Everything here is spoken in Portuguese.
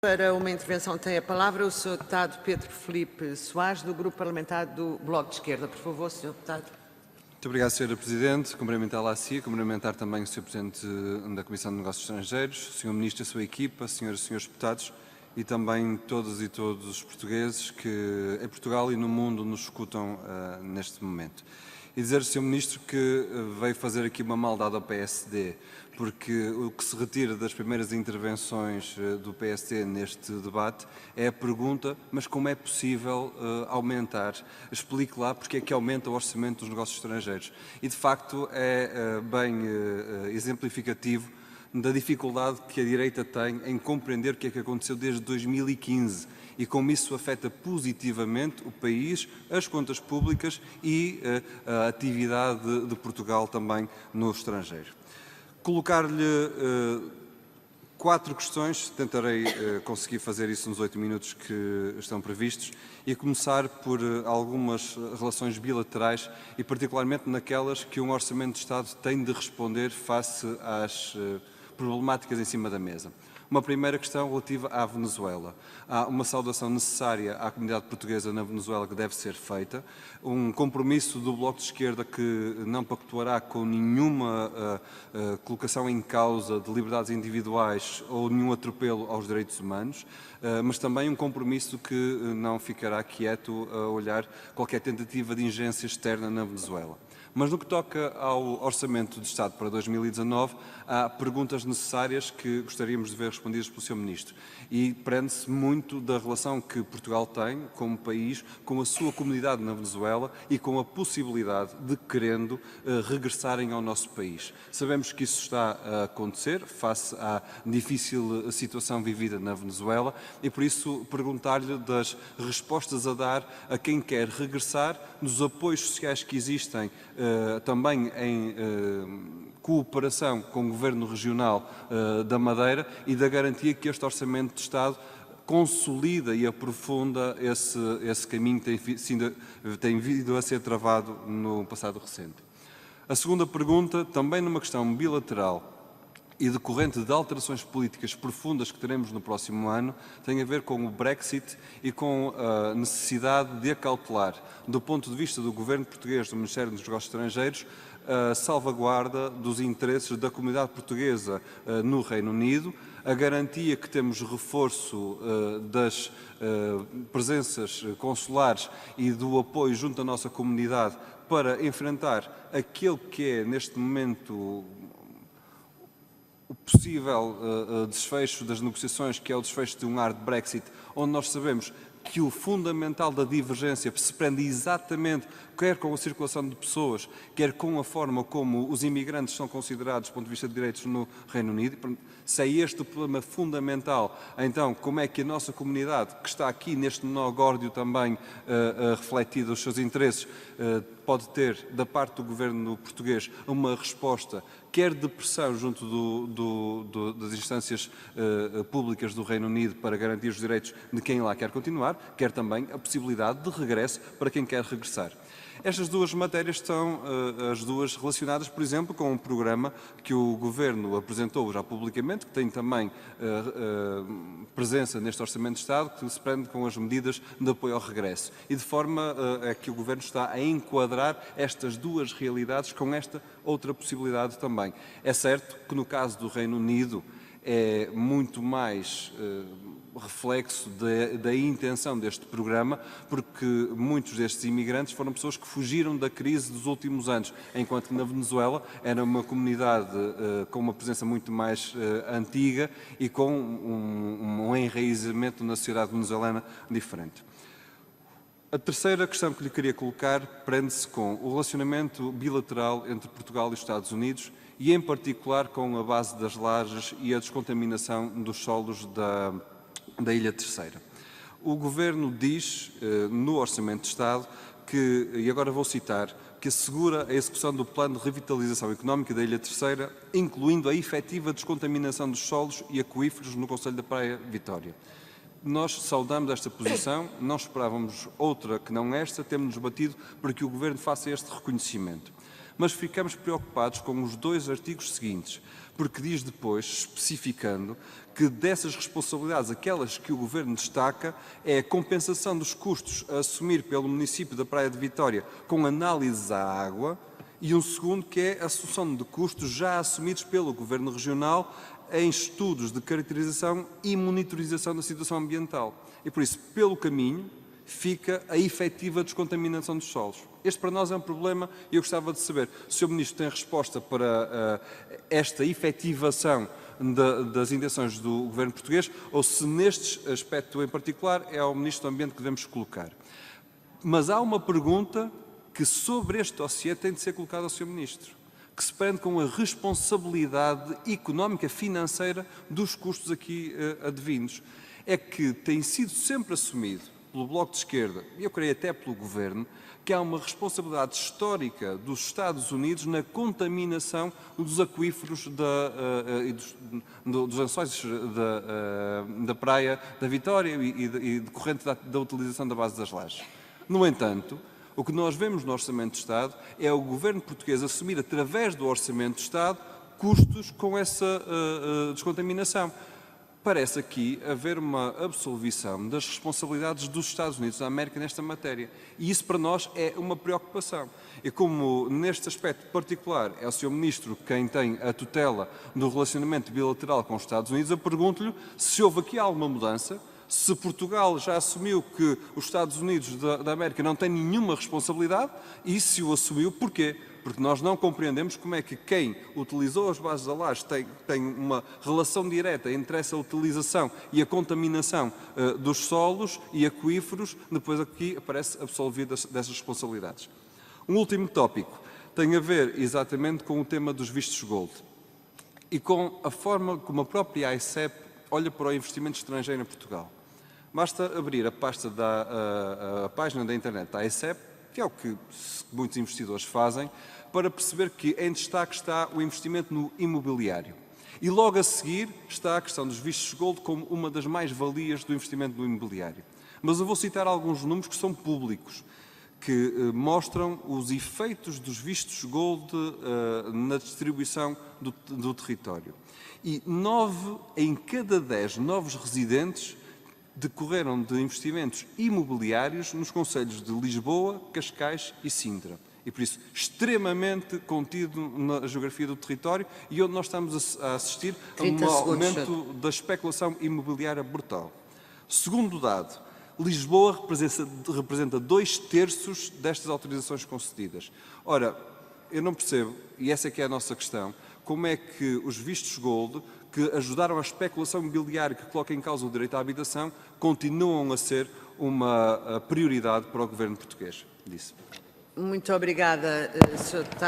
Para uma intervenção tem a palavra o Sr. Deputado Pedro Filipe Soares, do Grupo Parlamentar do Bloco de Esquerda. Por favor, Sr. Deputado. Muito obrigado, Sra. Presidente. Cumprimentá-la a si, cumprimentar também o Sr. Presidente da Comissão de Negócios Estrangeiros, o Sr. Ministro e a sua equipa, Senhoras e Senhores Deputados e também todas e todos os portugueses que em Portugal e no mundo nos escutam neste momento. E dizer ao Sr. Ministro que veio fazer aqui uma maldade ao PSD, porque o que se retira das primeiras intervenções do PSD neste debate é a pergunta, mas como é possível aumentar? Explique lá porque é que aumenta o orçamento dos negócios estrangeiros. E, de facto, é bem exemplificativo da dificuldade que a direita tem em compreender o que é que aconteceu desde 2015 e como isso afeta positivamente o país, as contas públicas e a atividade de Portugal também no estrangeiro. Colocar-lhe 4 questões, tentarei conseguir fazer isso nos 8 minutos que estão previstos, e começar por algumas relações bilaterais e particularmente naquelas que um Orçamento de Estado tem de responder face às problemáticas em cima da mesa. Uma primeira questão relativa à Venezuela. Há uma saudação necessária à comunidade portuguesa na Venezuela que deve ser feita, um compromisso do Bloco de Esquerda que não pactuará com nenhuma colocação em causa de liberdades individuais ou nenhum atropelo aos direitos humanos, mas também um compromisso que não ficará quieto a olhar qualquer tentativa de ingerência externa na Venezuela. Mas no que toca ao Orçamento de Estado para 2019, há perguntas necessárias que gostaríamos de ver respondidas pelo Sr. Ministro. E prende-se muito da relação que Portugal tem, como país, com a sua comunidade na Venezuela e com a possibilidade de, querendo, regressarem ao nosso país. Sabemos que isso está a acontecer face à difícil situação vivida na Venezuela e, por isso, perguntar-lhe das respostas a dar a quem quer regressar, nos apoios sociais que existem também em cooperação com o Governo Regional da Madeira e da garantia que este Orçamento de Estado consolida e aprofunda esse caminho que tem vindo a ser travado no passado recente. A segunda pergunta, também numa questão bilateral e decorrente de alterações políticas profundas que teremos no próximo ano, tem a ver com o Brexit e com a necessidade de acautelar, do ponto de vista do Governo português, do Ministério dos Negócios Estrangeiros, a salvaguarda dos interesses da comunidade portuguesa no Reino Unido, a garantia que temos reforço das presenças consulares e do apoio junto à nossa comunidade para enfrentar aquele que é, neste momento, o possível desfecho das negociações, que é o desfecho de um hard Brexit, onde nós sabemos que o fundamental da divergência se prende exatamente quer com a circulação de pessoas, quer com a forma como os imigrantes são considerados do ponto de vista de direitos no Reino Unido. Se é este o problema fundamental, então como é que a nossa comunidade, que está aqui neste nó górdio também refletido os seus interesses, pode ter da parte do Governo português uma resposta, quer de pressão junto das instâncias públicas do Reino Unido para garantir os direitos de quem lá quer continuar, quer também a possibilidade de regresso para quem quer regressar. Estas duas matérias estão as duas relacionadas, por exemplo, com um programa que o Governo apresentou já publicamente, que tem também presença neste Orçamento de Estado, que se prende com as medidas de apoio ao regresso. E de forma que o Governo está a enquadrar estas duas realidades com esta outra possibilidade também. É certo que no caso do Reino Unido é muito mais reflexo da intenção deste programa, porque muitos destes imigrantes foram pessoas que fugiram da crise dos últimos anos, enquanto que na Venezuela era uma comunidade com uma presença muito mais antiga e com um enraizamento na sociedade venezuelana diferente. A terceira questão que lhe queria colocar prende-se com o relacionamento bilateral entre Portugal e os Estados Unidos e, em particular, com a base das lajes e a descontaminação dos solos da Ilha Terceira. O Governo diz, no Orçamento de Estado, que, e agora vou citar, que assegura a execução do Plano de Revitalização Económica da Ilha Terceira, incluindo a efetiva descontaminação dos solos e aquíferos no concelho da Praia Vitória. Nós saudamos esta posição, não esperávamos outra que não esta, temos-nos batido para que o Governo faça este reconhecimento. Mas ficamos preocupados com os 2 artigos seguintes, porque diz depois, especificando, que dessas responsabilidades, aquelas que o Governo destaca é a compensação dos custos a assumir pelo município da Praia de Vitória com análises à água, e um segundo que é a assunção de custos já assumidos pelo Governo Regional em estudos de caracterização e monitorização da situação ambiental. E por isso, pelo caminho, fica a efetiva descontaminação dos solos. Este para nós é um problema e eu gostava de saber se o Sr. Ministro tem resposta para esta efetivação das intenções do Governo português ou se neste aspecto em particular é ao Ministro do Ambiente que devemos colocar. Mas há uma pergunta que sobre este dossiê tem de ser colocada ao Sr. Ministro, que se prende com a responsabilidade económica financeira dos custos aqui advindos. É que tem sido sempre assumido pelo Bloco de Esquerda, e eu creio até pelo Governo, que há uma responsabilidade histórica dos Estados Unidos na contaminação dos aquíferos dos lençóis da Praia da Vitória e decorrente da utilização da base das lajes. No entanto, o que nós vemos no Orçamento de Estado é o Governo português assumir, através do Orçamento de Estado, custos com essa descontaminação. Parece aqui haver uma absolvição das responsabilidades dos Estados Unidos da América nesta matéria. E isso para nós é uma preocupação. E como neste aspecto particular é o Sr. Ministro quem tem a tutela do relacionamento bilateral com os Estados Unidos, eu pergunto-lhe se houve aqui alguma mudança, se Portugal já assumiu que os Estados Unidos da América não têm nenhuma responsabilidade e se o assumiu, porquê? Porque nós não compreendemos como é que quem utilizou as bases da laje tem uma relação direta entre essa utilização e a contaminação dos solos e aquíferos, depois aqui aparece absolvido dessas responsabilidades. Um último tópico tem a ver exatamente com o tema dos vistos gold e com a forma como a própria AICEP olha para o investimento estrangeiro em Portugal. Basta abrir a página da internet da AICEP, que é o que muitos investidores fazem, para perceber que em destaque está o investimento no imobiliário. E logo a seguir está a questão dos vistos gold como uma das mais-valias do investimento no imobiliário. Mas eu vou citar alguns números que são públicos, que mostram os efeitos dos vistos gold na distribuição do território. E 9 em cada 10 novos residentes decorreram de investimentos imobiliários nos concelhos de Lisboa, Cascais e Sintra. E por isso, extremamente contido na geografia do território e onde nós estamos a assistir a um aumento da especulação imobiliária brutal. Segundo dado, Lisboa representa 2/3 destas autorizações concedidas. Ora, eu não percebo, e essa é que é a nossa questão, como é que os vistos gold, que ajudaram a especulação imobiliária que coloca em causa o direito à habitação, continuam a ser uma prioridade para o Governo português. Disse. Muito obrigada, Sr. Deputado.